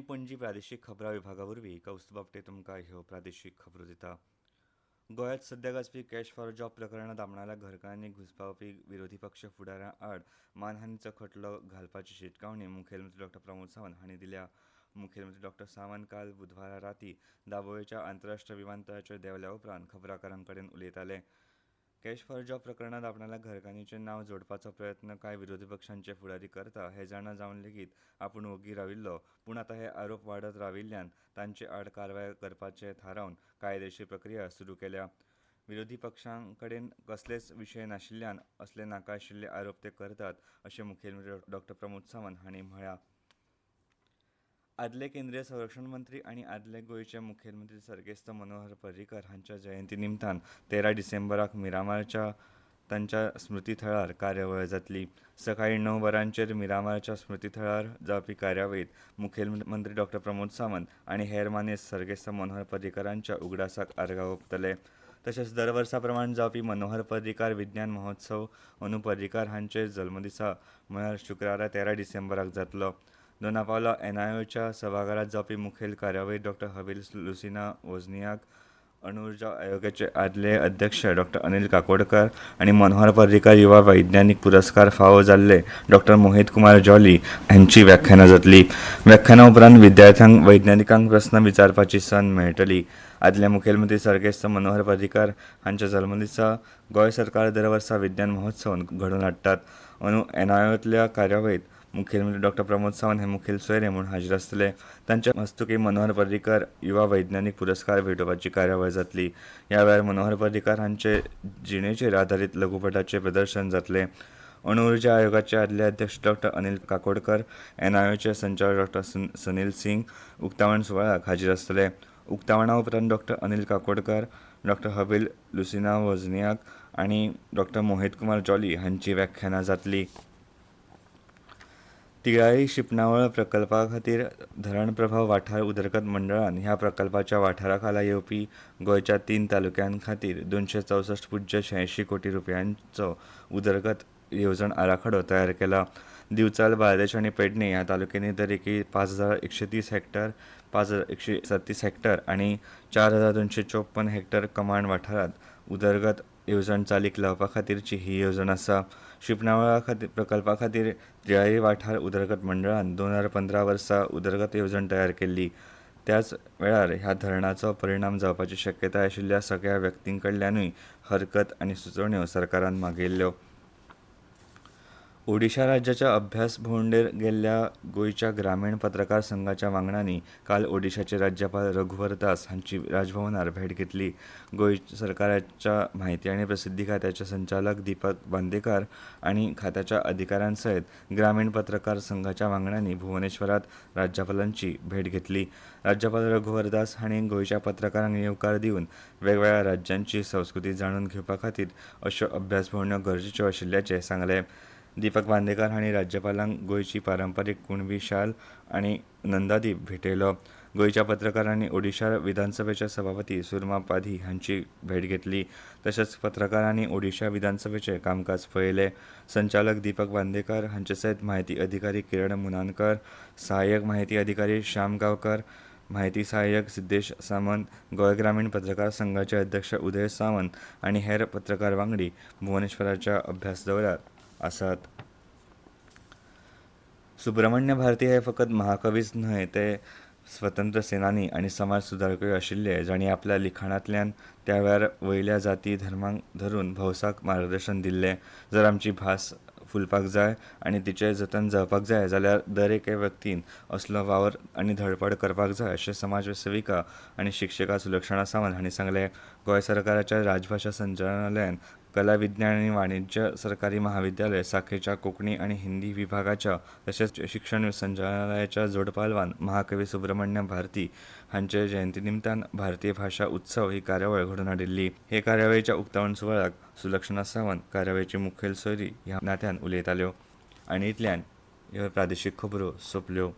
आकाशवाणी पणजी प्रादेशीक खबरां विभागा वरवीं कौस्तुभ आपटे तुमकां ह्यो प्रादेशीक खबरो दिता। गोंयांत सध्या गाजपी कॅश फॉर जॉब प्रकरणांत आपणाल्या घरकान्नी घुसपावपी विरोधी पक्ष फुडाऱ्यां आड मानहानीचो खटलो घालपाची शिटकावणी मुखेलमंत्री डॉ प्रमोद सावंत हांणी दिल्या। मुखेलमंत्री डॉ सावंत काल बुधवारा रातीं दाबोळेच्या आंतरराष्ट्रीय विमानतळाचेर देवल्या उपरांत खबराकारां कडेन उलयताले। कॅश फॉर जॉब प्रकरणांत आपणाल्या घरकान्नीचें नांव जोडपाचो प्रयत्न कांय विरोधी पक्षांचे फुडारी करता हें जाणा जावन लेगीत आपूण ओग्गी राविल्लो, पूण आतां हे आरोप वाडत राविल्ल्यान तांचे आड कारवाय करपाचें थारावन कायदेशीर प्रक्रिया सुरू केल्या। विरोधी पक्षां कडेन कसलेच विशय नाशिल्ल्यान असले नाका आशिल्ले आरोप ते करतात अशें मुखेलमंत्री डॉ प्रमोद सावंत हांणी म्हळां। आदले केंद्रीय संरक्षण मंत्री आनी आदले गोंयचे मुखेलमंत्री सर्गेस्त मनोहर पर्रीकर हांच्या जयंती निमतान 13 डिसेंबराक मिरामारच्या तांच्या स्मृतीथळार कार्यावळ जातली। सकाळीं 9 वरांचेर मिरामारच्या स्मृतीथळार जावपी कार्यावळीत मुखेलमंत्री डॉ प्रमोद सावंत आनी हेर मानेस्त सर्गेस्त मनोहर पर्रीकरांच्या उगडासाक आर्गां ओंपतले। तशेंच दर वर्सा प्रमाण जावपी मनोहर पर्रीकार विज्ञान महोत्सव अंदू पर्रीकार हांचे जल्मदिसा म्हळ्यार शुक्रारा 13 डिसेंबराक जातलो। दोनापावला NIOच्या सभाघरांत जावपी मुखेल कार्यावळीत डॉ हबील लुसिना वोझनियाक, अणु उर्जा आयोगाचे आदले अध्यक्ष डॉ अनिल काकोडकर आनी मनोहर पर्रीकार युवा वैज्ञानीक पुरस्कार फावो जाल्ले डॉ मोहित कुमार जॉली हांची व्याख्यानां जातली। व्याख्याना उपरांत विद्यार्थ्यांक वैज्ञानिकांक प्रस्न विचारपाची संद मेळटली। आदले मुखेलमंत्री सर्गेस्त मनोहर पर्रीकार हांच्या जल्मदिसा गोंय सरकार दर वर्सा विज्ञान महोत्सव घडोवन हाडटात। अंदू NIOतल्या कार्यावळीत मुखेलमंत्री डॉ प्रमोद सावंत हे मुखेल सोयरे म्हूण हाजीर आसतले। तांच्या हस्तुकीं मनोहर पर्रीकार युवा वैज्ञानीक पुरस्कार भेटोवपाची कार्यावळ जातली। ह्या वेळार मनोहर पर्रीकार हांचे जिणेचेर आदारीत लघुपटाचें प्रदर्शन जातलें। अणु उर्जा आयोगाचे आदले अध्यक्ष डॉ अनिल काकोडकर, NIOचे संचालक डॉ सनील सिंग उक्तावण सुवाळ्याक हाजीर आसतले। उक्तावणा उपरांत डॉ अनिल काकोडकर, डॉ हबील लुसिना वोझनियाक आनी डॉ मोहित कुमार जॉली हांची व्याख्यानां जातलीं। तिळाळी शिंपणावळ प्रकल्पा खातीर धरण प्रभाव वाठार उदरगत मंडळान ह्या प्रकल्पाच्या वाठारा खाला येवपी गोंयच्या 3 तालुक्यां खातीर 264.86 कोटी रुपयांचो उदरगत येवजण आराखडो तयार केला। दिवचल, बार्देश आनी पेडणे ह्या तालुक्यांनी दरेकी 5,130 हेक्टर, 5,137 हेक्टर आनी 4,254 हेक्टर कमांड वाठारांत उदरगत येवजण चालीक लावपा खातीरची ही येवजण आसा। शिंपणावळा प्रकल्पा खातीर तिळाळी वाठार उदरगत मंडळान 2015 वर्सा उदरगत येवजण तयार केल्ली। त्याच वेळार ह्या धरणाचो परिणाम जावपाची शक्यताय आशिल्ल्या सगळ्या व्यक्तीं कडल्यानूय हरकत आनी सुचोवण्यो सरकारान मागयल्ल्यो। ओडिशा राज्याच्या अभ्यास भोंवडेर गेल्ल्या गोंयच्या ग्रामीण पत्रकार संघाच्या वांगड्यांनी काल ओडिशाचे राज्यपाल रघुवर दास हांची राजभवनार भेट घेतली। गोंय सरकाराच्या म्हायती आनी प्रसिद्धी खात्याचे संचालक दीपक बांदेकार आनी खात्याच्या अधिकाऱ्यां सयत ग्रामीण पत्रकार संघाच्या वांगड्यांनी भुवनेश्वरांत राज्यपालांची भेट घेतली। राज्यपाल रघुवर दास हांणी गोंयच्या पत्रकारांक येवकार दिवन वेगवेगळ्या राज्यांची संस्कृती जाणून घेवपा खातीर अश्यो अभ्यास भोंवड्यो गरजेच्यो आशिल्ल्याचें सांगलें। दीपक बांदेकार हांणी राज्यपालांक गोंयची पारंपारीक कुणबी शाल आनी नंदादीप भेटयलो। गोंयच्या पत्रकारांनी ओडिशा विधानसभेचे सभापती सुरमा पाधी हांची भेट घेतली। तशेंच पत्रकारांनी ओडिशा विधानसभेचें कामकाज पळयलें। संचालक दीपक बांदेकार हांचे सयत म्हायती अधिकारी किरण मुनानकर, सहाय्यक म्हायती अधिकारी श्याम गांवकर, म्हायती सहाय्यक सिद्धेश सामंत, गोंय ग्रामीण पत्रकार संघाचे अध्यक्ष उदय सावंत आनी हेर पत्रकार वांगडी भुवनेश्वराच्या अभ्यास दौऱ्यार आसात। सुब्रमण्य भारती हे फकत महाकवीच न्हय ते स्वतंत्र सेनानी आनी समाज सुदारकूय आशिल्ले, जांणी आपल्या लिखाणांतल्यान त्या वेळार वयल्या जाती धर्मांक धरून भौसाक मार्गदर्शन दिल्लें। जर आमची भास फुलपाक जाय आनी तिचें जतन जावपाक जाय जाल्यार दर एके व्यक्तीन असलो वावर आनी धडपड करपाक जाय अशें समाजसेविका आनी शिक्षिका सुलक्षणा सावंत हांणी सांगलें। गोंय सरकाराच्या राजभाशा संचालनालयान कला विज्ञान आनी वाणिज्य सरकारी महाविद्यालय शाखेच्या कोंकणी आनी हिंदी विभागाच्या तशेंच शिक्षण संचालनालयाच्या जोड पालवान महाकवी सुब्रमण्य भारती हांचे जयंती निमतान भारतीय भाशा उत्सव ही कार्यावळ घडोवन हाडिल्ली। हे कार्यावळीच्या उक्तावण सुवाळ्याक सुलक्षणा सावंत कार्यावळीची मुखेल सोयरी ह्या नात्यान उलयताल्यो। आनी इतल्यान ह्यो प्रादेशीक खबरो सोंपल्यो।